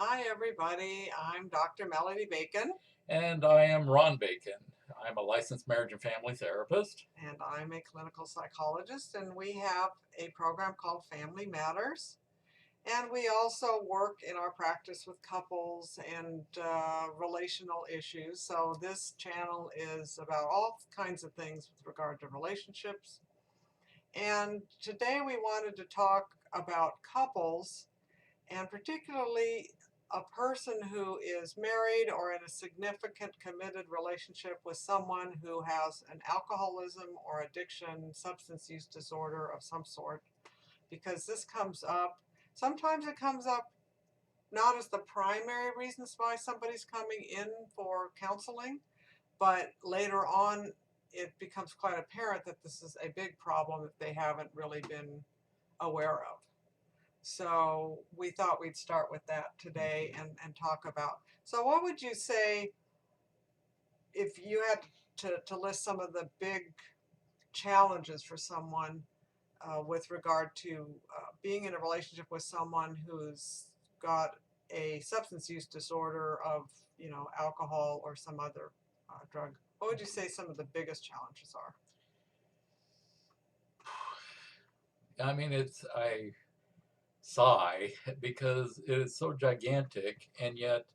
Hi, everybody. I'm Dr. Melody Bacon, And I am Ron Bacon. I'm a licensed marriage and family therapist. and I'm a clinical psychologist, and we have a program called Family Matters. And we also work in our practice with couples and relational issues. So this channel is about all kinds of things with regard to relationships. And today we wanted to talk about couples and particularly a person who is married or in a significant committed relationship with someone who has an alcoholism or addiction, substance use disorder of some sort, because this comes up. Sometimes it comes up not as the primary reasons why somebody's coming in for counseling, but later on it becomes quite apparent that this is a big problem if they haven't really been aware of. So we thought we'd start with that today and talk about. So what would you say if you had to list some of the big challenges for someone with regard to being in a relationship with someone who's got a substance use disorder of, alcohol or some other drug? What would you say some of the biggest challenges are? I sigh because it is so gigantic, and yet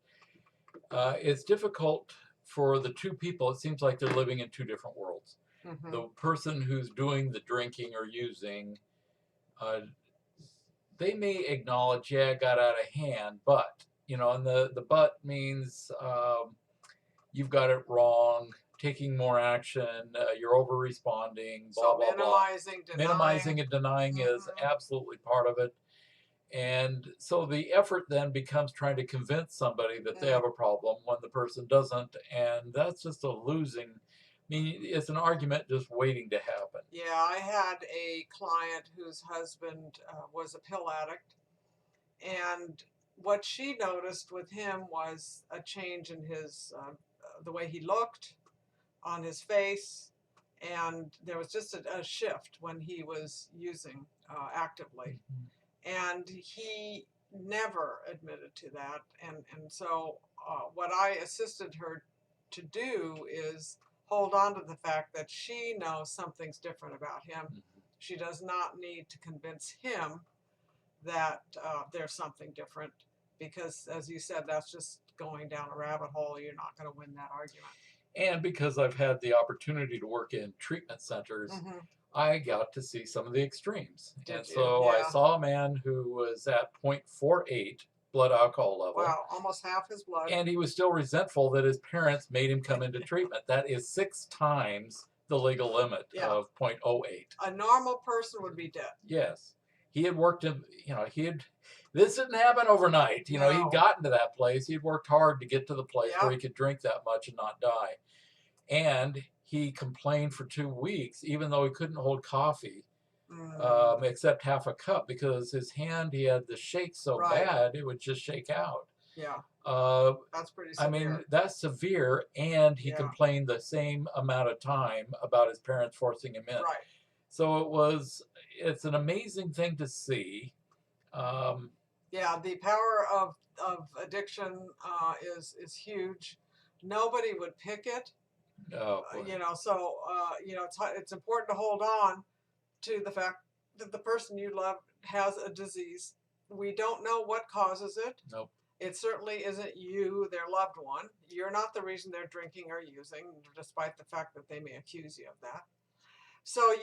it's difficult for the two people. It seems like they're living in two different worlds. Mm-hmm. The person who's doing the drinking or using, uh, they may acknowledge, yeah, it got out of hand, but, and the but means you've got it wrong, taking more action, you're over responding, blah, So blah, blah. minimizing, Minimizing denying. and denying is Mm-hmm. absolutely part of it. And so the effort then becomes trying to convince somebody that they Mm. have a problem when the person doesn't. And that's just a losing. I mean, it's an argument just waiting to happen. Yeah, I had a client whose husband was a pill addict, and what she noticed with him was a change in his the way he looked, on his face, and there was just a shift when he was using actively, Mhm. and he never admitted to that, and so what I assisted her to do is hold on to the fact that she knows something's different about him. She does not need to convince him that there's something different, because as you said, that's just going down a rabbit hole. You're not going to win that argument. And because I've had the opportunity to work in treatment centers, Mm-hmm. I got to see some of the extremes. And Did you? so I Yeah. saw a man who was at 0.48 blood alcohol level, Wow, almost half his blood. and he was still resentful that his parents made him come into treatment. That is 6 times the legal limit Yeah, of 0.08. a normal person would be dead. Yes. He had worked in, this didn't happen overnight. He'd No. gotten to that place. He'd worked hard to get to the place where Yep. he could drink that much and not die. And he complained for 2 weeks, even though he couldn't hold coffee, Mm, except half a cup, because his hand, he had the shake so right. bad, it would just shake out. Yeah, Uh, that's pretty I mean, severe. that's severe, and he Yeah, complained the same amount of time about his parents forcing him in. right. So it's an amazing thing to see. Um, Yeah, the power of addiction is huge. Nobody would pick it, oh boy. so it's important to hold on to the fact that the person you love has a disease. We don't know what causes it. Nope. It certainly isn't you, their loved one. You're not the reason they're drinking or using, despite the fact that they may accuse you of that. So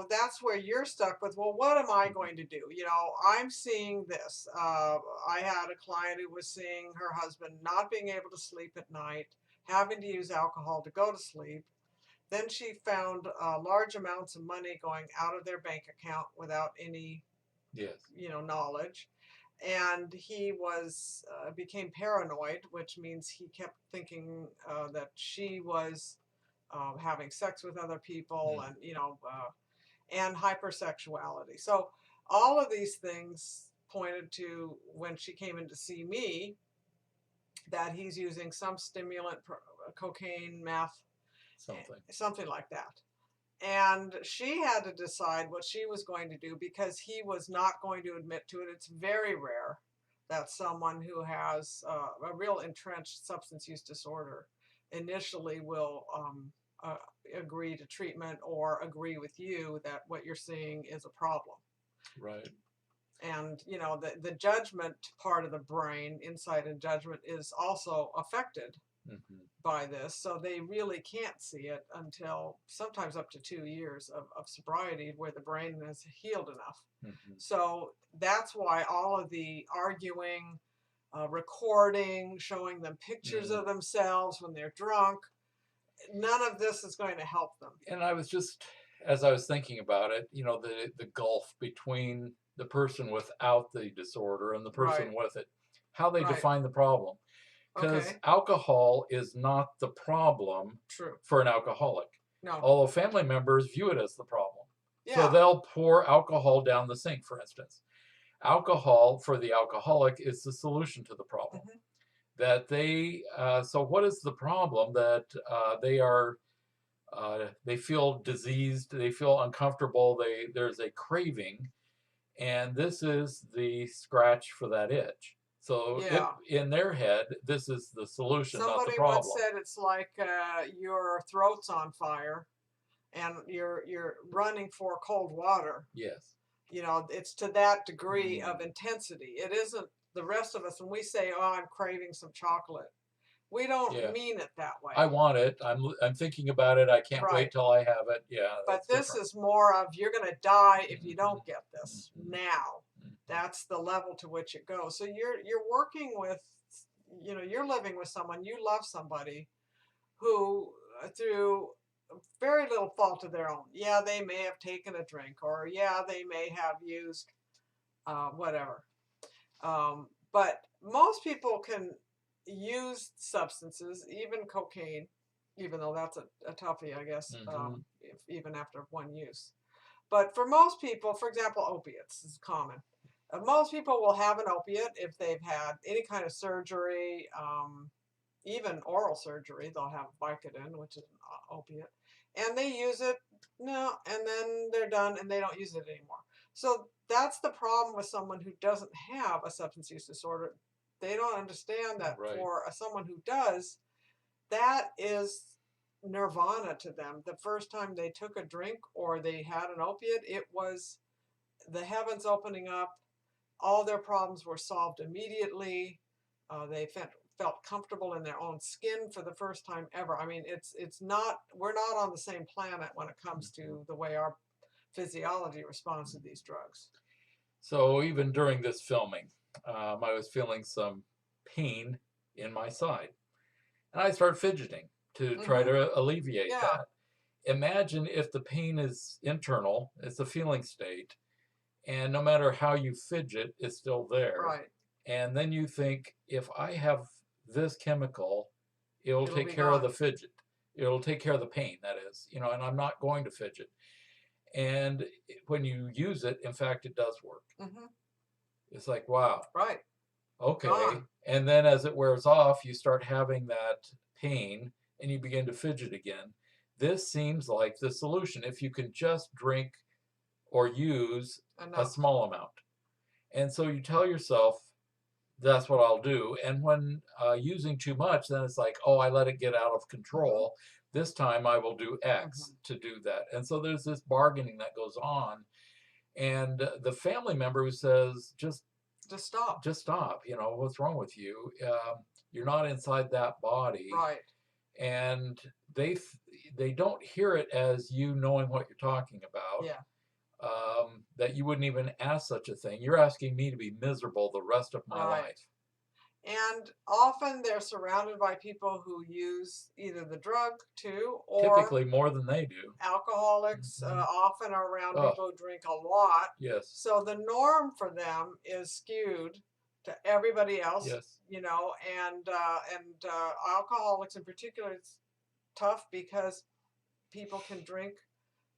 that's where you're stuck with, well, what am I going to do? I'm seeing this. I had a client who was seeing her husband not being able to sleep at night, having to use alcohol to go to sleep. Then she found large amounts of money going out of their bank account without any, Yes. knowledge. And he was became paranoid, which means he kept thinking that she was having sex with other people, Mm. and hypersexuality. So all of these things pointed to, when she came in to see me, that he's using some stimulant, cocaine, meth, Something. something like that. And she had to decide what she was going to do, because he was not going to admit to it. It's very rare that someone who has a real entrenched substance use disorder initially will uh, agree to treatment or agree with you that what you're seeing is a problem. Right. And you know, the judgment part of the brain, insight and judgment, is also affected Hmm. by this, so they really can't see it until sometimes up to 2 years of sobriety where the brain is healed enough. Hmm. So that's why all of the arguing, recording, showing them pictures Mm. of themselves when they're drunk, none of this is going to help them. And I was just, as I was thinking about it, the gulf between the person without the disorder and the Right, person with it, how they right. define the problem. Because Okay, alcohol is not the problem true. for an alcoholic, No, although family members view it as the problem. So yeah. they'll pour alcohol down the sink, for instance. Alcohol for the alcoholic is the solution to the problem. Hmm. So what is the problem? That they feel diseased, they feel uncomfortable, there's a craving, and this is the scratch for that itch. So Yeah. in their head, this is the solution, not the Somebody once problem. said it's like your throat's on fire and you're running for cold water. Yes. You know, it's to that degree of Mm. intensity. It isn't the rest of us when we say, "Oh, I'm craving some chocolate." We don't Yeah. mean it that I way. want it. I'm thinking about it. I can't wait Right. till I have it. Yeah, But that's this different. is more of you're going to die if you Hmm. don't get this Hmm. now. Hmm. That's the level to which it goes. So you're working with, you know, you're living with someone, you love somebody who through very little fault of their own. Yeah, they may have taken a drink, or yeah, they may have used whatever. But most people can use substances, even cocaine, even though that's a toughie, I guess, Hmm. if, even after one use. But for most people, for example, opiates is common. Most people will have an opiate if they've had any kind of surgery, even oral surgery. They'll have Vicodin, which is an opiate, and they use it, no, and then they're done and they don't use it anymore. So that's the problem with someone who doesn't have a substance use disorder. They don't understand that Right. for someone who does, that is nirvana to them. The first time they took a drink or they had an opiate, it was the heavens opening up. All their problems were solved immediately. They felt comfortable in their own skin for the first time ever. I mean, it's not, we're not on the same planet when it comes Hmm. to the way our physiology responds to these drugs. So even during this filming, I was feeling some pain in my side, and I start fidgeting to try Mm-hmm. to alleviate Yeah. that. Imagine if the pain is internal, it's a feeling state, and no matter how you fidget, it's still there. Right. And then you think, if I have this chemical, it'll It'll take be care of the gone. fidget. It'll take care of the pain, that is, and I'm not going to fidget. And when you use it, in fact, it does work. Mm-hmm. It's like, wow, Right. okay. Gone. And then as it wears off, you start having that pain and you begin to fidget again. This seems like the solution if you can just drink or use a Enough. small amount. And so you tell yourself, that's what I'll do. And when using too much, then it's like, oh, I let it get out of Mm-hmm. control. This time I will do Mm-hmm. X to do that. And so there's this bargaining that goes on. And the family member who says, Just stop. just stop. What's wrong with you? You're not inside that body. Right. And they they don't hear it as you knowing what you're talking about. Yeah. That you wouldn't even ask such a thing. You're asking me to be miserable the rest of my Right. life. And often they're surrounded by people who use either the drug too, or Typically more than they do. alcoholics, Hmm. often are around Oh, people who drink a lot. yes, So the norm for them is skewed to everybody else, yes. you know, and alcoholics in particular, it's tough because people can drink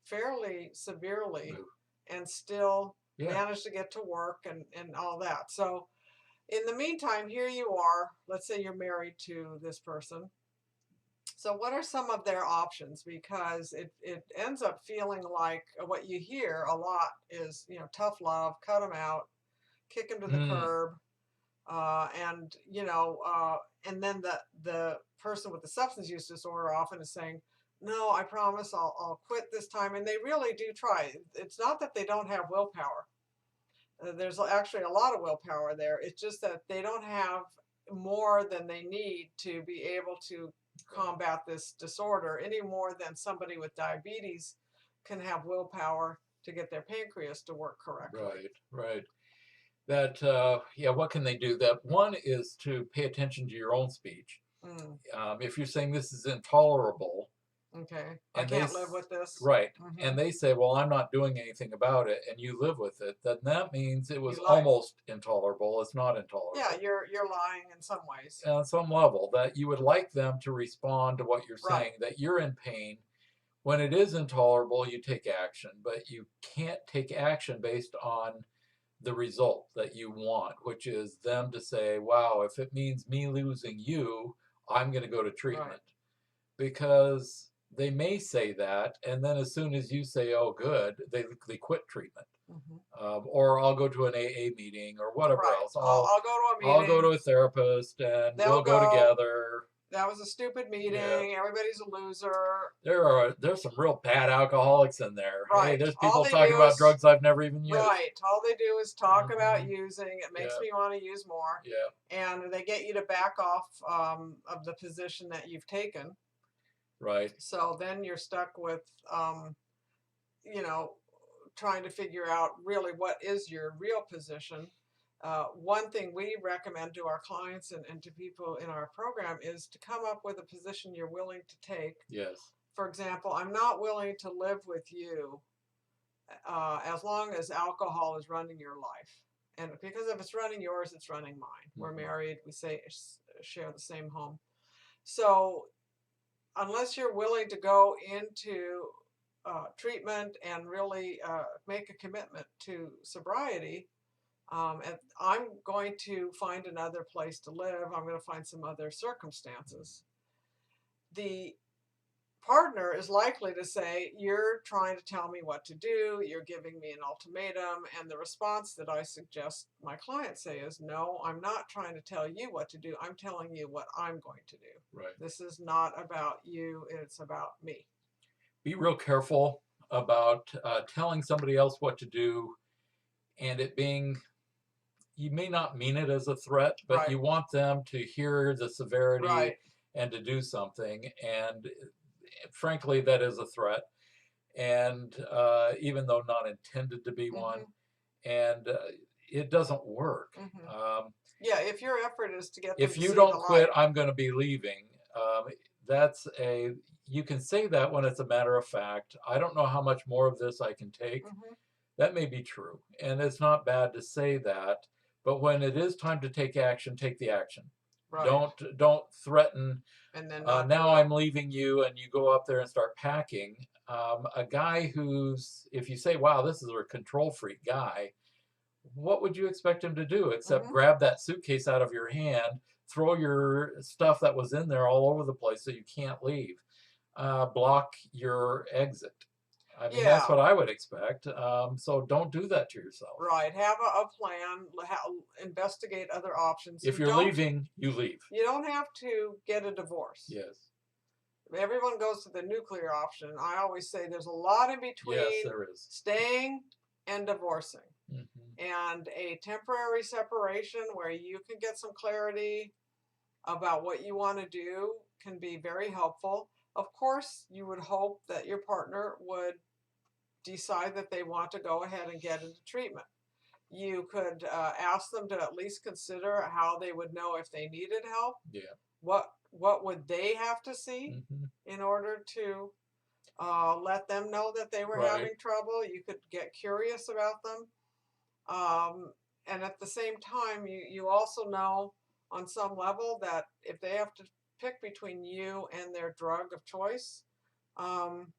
fairly severely Ooh, and still yeah. manage to get to work and all that. So in the meantime, here you are. Let's say you're married to this person. So, what are some of their options? Because it ends up feeling like what you hear a lot is, you know, tough love, cut them out, kick them to the Mm, curb. And and then the person with the substance use disorder often is saying, "No, I promise I'll quit this time," and they really do try. It's not that they don't have willpower. There's actually a lot of willpower there. It's just that they don't have more than they need to be able to combat this disorder any more than somebody with diabetes can have willpower to get their pancreas to work correctly. Right, right. That yeah, what can they do? That one is to pay attention to your own speech. Mm, If you're saying this is intolerable, okay, I and they can't live with this. right, Hmm. and they say, well, I'm not doing anything about it, and you live with it, then that means it was You lie. almost intolerable. It's not Yeah, intolerable. you're lying in some ways. On some level, that you would like them to respond to what you're Right, saying, that you're in pain. When it is intolerable, you take action, but you can't take action based on the result that you want, which is them to say, wow, if it means me losing you, I'm going to go to right. treatment. Because they may say that, and then as soon as you say, oh, good, they quit treatment. Hmm. Or I'll go to an AA meeting or whatever Right. else. I'll go to a I'll go to meeting. a therapist and They'll we'll go go. together. That was a stupid Yeah, meeting. Everybody's a loser. there's some real bad alcoholics in there. Hey, Right. there's All people they talking do about is drugs I've never even used. right. All they do is talk about Hmm. using. It makes Yeah, me want to use more. yeah, And they get you to back off of the position that you've taken. right. So then you're stuck with, you know, trying to figure out really what is your real position. One thing we recommend to our clients and to people in our program is to come up with a position you're willing to take. Yes. For example, I'm not willing to live with you as long as alcohol is running your life. And because if it's running yours, it's running mine. We're Hmm. married, we say share the same home. So unless you're willing to go into treatment and really make a commitment to sobriety, and I'm going to find another place to live. I'm going to find some other circumstances. The partner is likely to say, "You're trying to tell me what to do, you're giving me an ultimatum." And the response that I suggest my clients say is, "No, I'm not trying to tell you what to do. I'm telling you what I'm going to do. Right. This is not about you, it's about me." Be real careful about telling somebody else what to do and it being, you may not mean it as a threat, but Right, you want them to hear the severity right. and to do something. And frankly, that is a threat. And even though not intended to be one, Hmm. and it doesn't work. Hmm. Um, Yeah, if your effort is to get them if to you see the don't quit, light. I'm going to be leaving. That's a, you can say that when it's a matter of fact. I don't know how much more of this I can take. Hmm. That may be true, and it's not bad to say that. But when it is time to take action, take the action. Right, Don't threaten. and then not do Now it. I'm leaving you, and you go up there and start packing. A guy who's, if you say, "Wow, this is a control freak guy," what would you expect him to do except Hmm. grab that suitcase out of your hand, throw your stuff that was in there all over the place so you can't leave, block your exit? I mean, that's Yeah, what I would expect. So don't do that to yourself. right. Have a plan. Investigate other options. If you're leaving, you leave. You don't have to get a divorce. Yes. Everyone goes to the nuclear option. I always say there's a lot in Yes, between there is. staying and divorcing. Mm-hmm. And a temporary separation where you can get some clarity about what you want to do can be very helpful. Of course, you would hope that your partner would decide that they want to go ahead and get into treatment. You could ask them to at least consider how they would know if they needed help. Yeah. What would they have to see Mm-hmm. in order to let them know that they were Right. having trouble? You could get curious about them. And at the same time, you also know on some level that if they have to pick between you and their drug of choice, um,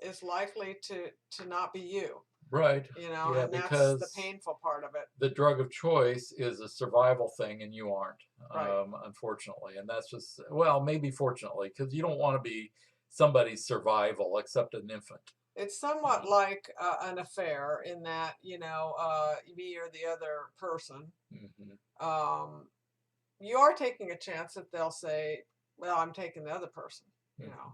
it's likely to not be you, Right. Yeah, and that's the because painful part of it. the drug of choice is a survival thing and you aren't, Right. unfortunately. And that's just, well, maybe fortunately, because you don't want to be somebody's survival except an infant. It's You somewhat know? like an affair in that, me or the other person. Hmm. Um, you are taking a chance that they'll say, well, I'm taking the other person, you Mhm. know.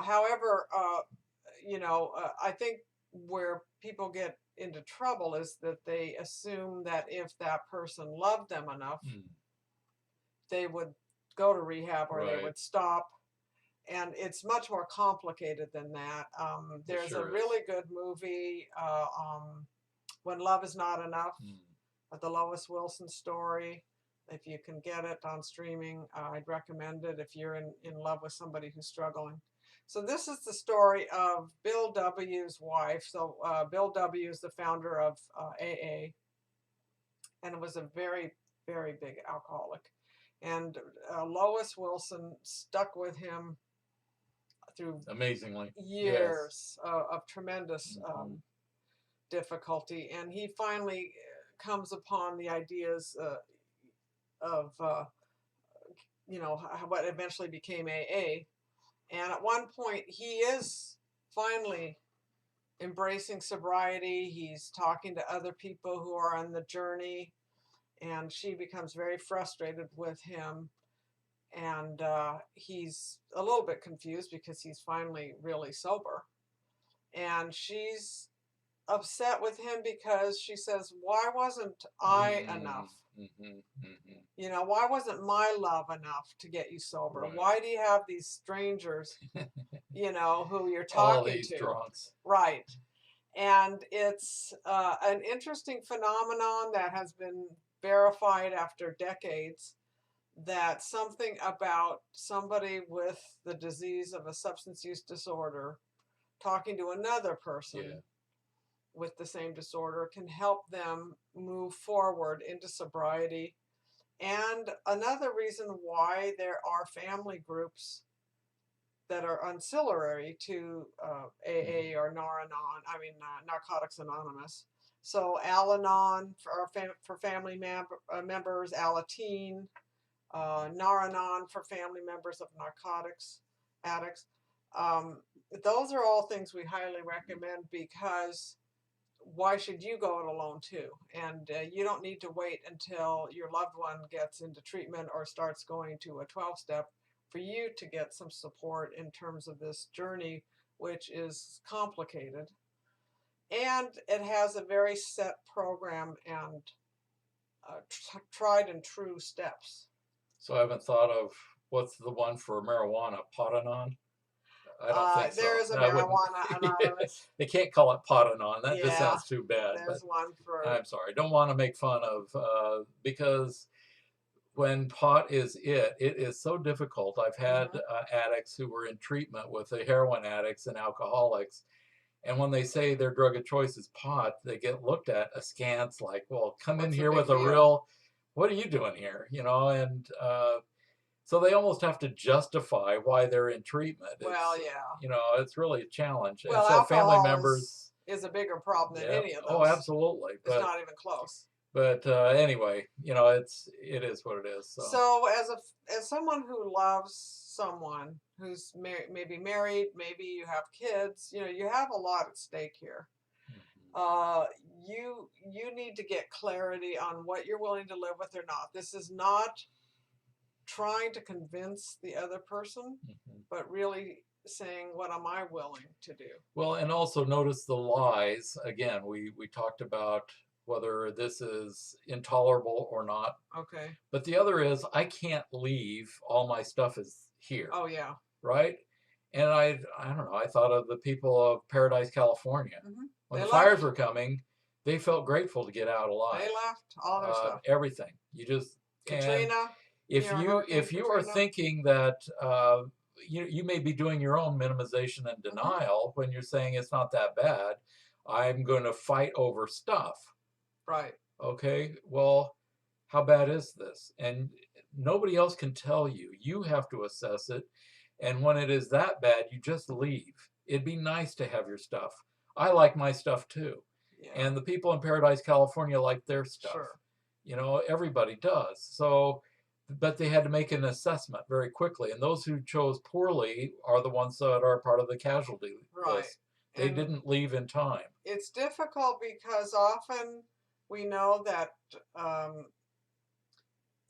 However, I think where people get into trouble is that they assume that if that person loved them enough, Mm. they would go to rehab or they Right. would stop. And it's much more complicated than that. It There's a sure is. really good movie, When Love Is Not Enough, Mm. the Lois Wilson story. If you can get it on streaming, I'd recommend it if you're in love with somebody who's struggling. So this is the story of Bill W.'s wife. So Bill W. is the founder of AA, and was a very, very big alcoholic. And Lois Wilson stuck with him through Amazingly. Yes. years of tremendous Hmm. difficulty, and he finally comes upon the ideas of what eventually became AA. And at one point, he is finally embracing sobriety. He's talking to other people who are on the journey, and she becomes very frustrated with him. And he's a little bit confused because he's finally really sober. And she's upset with him because she says, why wasn't I Mm. enough? Hmm. Hmm. Why wasn't my love enough to get you sober? Right. Why do you have these strangers, who you're All talking these to? drunks. Right. And it's an interesting phenomenon that has been verified after decades, that something about somebody with the disease of a substance use disorder talking to another person Yeah. with the same disorder can help them move forward into sobriety. And another reason why there are family groups that are ancillary to AA Hmm. or nar-anon, Narcotics Anonymous. So al-anon for family members, al-ateen, nar-anon for family members of narcotics addicts. Um, those are all things we highly recommend, because why should you go it alone too? And you don't need to wait until your loved one gets into treatment or starts going to a 12-step for you to get some support in terms of this journey, which is complicated. And it has a very set program and tried and true steps. So I haven't thought of what's the one for marijuana, Potanon? I don't think There so. is a No, I wouldn't. Marijuana Anonymous. They can't call it Potanon. That just Yeah, sounds too bad. But there's one for. I'm sorry. Don't want to make fun of because when pot is it is so difficult. I've had Mhm. addicts who were in treatment with the heroin addicts and alcoholics, and when they say their drug of choice is pot, they get looked at askance, like, "Well, come in What's the here big with a deal? real, what are you doing here?" And so they almost have to justify why they're in treatment. Well, yeah. It's really a challenge, and Well, so family alcohol members, is a bigger problem than yeah, any of oh, those. absolutely, It's not even close. but anyway, it is what it is. So So, as someone who loves someone who's maybe married, maybe you have kids, you have a lot at stake here. mhm, Uh, you need to get clarity on what you're willing to live with or not. This is not trying to convince the other person, mhm. but really saying, what am I willing to do? Well, and also notice the lies. Again, we talked about whether this is intolerable or not. Okay. But the other is I can't leave. All my stuff is here, Oh, yeah. right? And I don't know. I thought of the people of Paradise, California. When They the fires left. were coming, they felt grateful to get out They alive. left all their stuff. Everything. And Katrina, if Hurricane you are Katrina. thinking that you may be doing your own minimization and Hmm. denial when you're saying it's not that bad, I'm going to fight over stuff. Right. Okay, well, how bad is this? And nobody else can tell you. You have to assess it. And when it is that bad, you just leave. It'd be nice to have your stuff. I like my stuff too. Yeah. And the people in Paradise, California like their stuff. Sure. Everybody does. So, but they had to make an assessment very quickly. And those who chose poorly are the ones that are part of the casualty Right. list. They And didn't leave in time. it's difficult because often we know that um,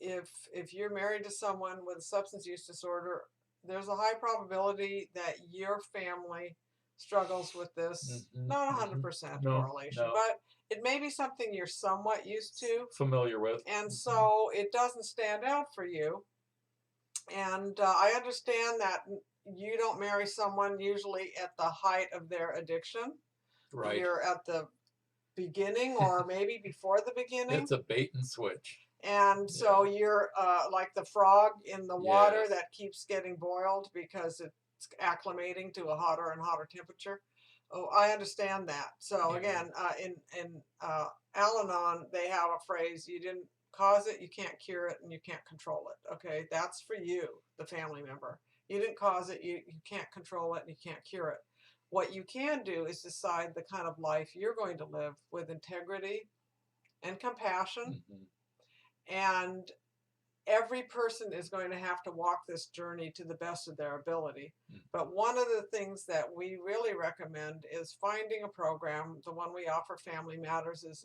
if you're married to someone with a substance use disorder, there's a high probability that your family struggles with this. Hmm. Not Hmm. 100% No, correlation, no, but it may be something you're somewhat used to, familiar with. and Hmm. so it doesn't stand out for you. And I understand that you don't marry someone usually at the height of their addiction. Right. You're at the beginning or maybe before the beginning. It's a bait and switch. And so Yeah. you're like the frog in the water Yes. that keeps getting boiled because it's acclimating to a hotter and hotter temperature. Oh, I understand that. So Yeah. again, in al-anon, they have a phrase: "You didn't cause it, you can't cure it, and you can't control it." Okay, that's for you, the family member. You didn't cause it, you can't control it, and you can't cure it. What you can do is decide the kind of life you're going to live with integrity and compassion, Hmm. and every person is going to have to walk this journey to the best of their ability. But one of the things that we really recommend is finding a program. The one we offer, Family Matters, is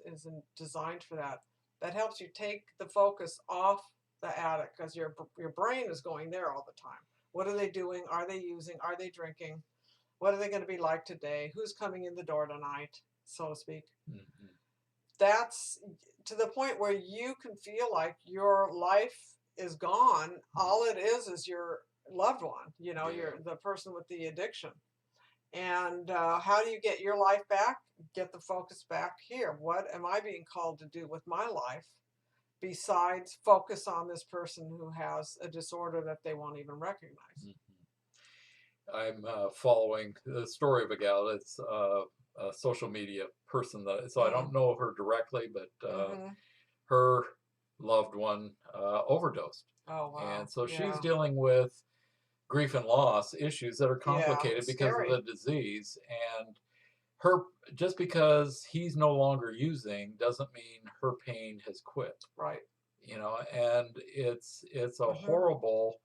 designed for that. That helps you take the focus off the addict, because your brain is going there all the time. What are they doing? Are they using? Are they drinking? What are they going to be like today? Who's coming in the door tonight, so to speak? Hmm. That's to the point where you can feel like your life is gone. All it is your loved one, Yeah. you're the person with the addiction. And how do you get your life back? Get the focus back here. What am I being called to do with my life besides focus on this person who has a disorder that they won't even recognize? Hmm. I'm following the story of a gal that's a social media person that, so I Mm, don't know her directly, but mm-hmm. her loved one overdosed. Oh, And wow. so she's Yeah. dealing with grief and loss issues that are Yeah. complicated because of Scary. the disease. And her, just because he's no longer using doesn't mean her pain has quit, Right. and it's a Mm-hmm. horrible,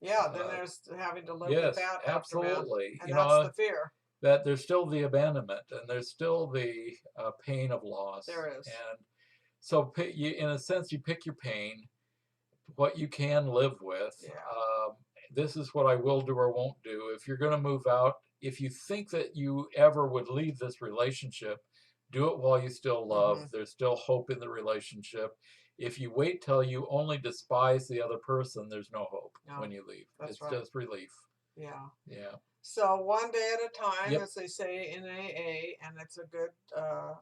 Yeah, then uh, there's having to live with yes, that aftermath, absolutely, and that's the fear. that there's still the abandonment and there's still the pain of loss. There is. And so you, in a sense, you pick your pain, what you can live with. Yeah. This is what I will do or won't do. If you're going to move out, if you think that you ever would leave this relationship, do it while you still love. Mm-hmm. There's still hope in the relationship. If you wait till you only despise the other person, there's no hope when No, you leave. that's It's right. just relief. Yeah. Yeah. So one day at a time, Yep. as they say in AA, and it's a good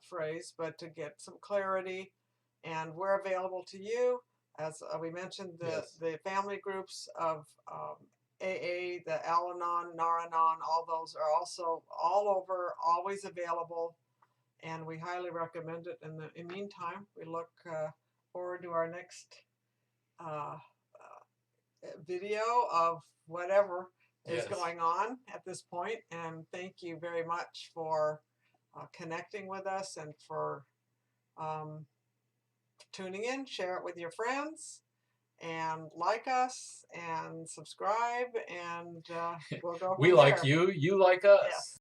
phrase, but to get some clarity, and we're available to you. As we mentioned, Yes. the family groups of AA, the al-anon, nar-anon, all those are also all over, always available, and we highly recommend it. In the meantime, we look forward to our next uh, video of whatever is Yes. going on at this point. And thank you very much for connecting with us and for um, tuning in. Share it with your friends and like us and subscribe, and we'll go We from like there. you. You like us. Yes.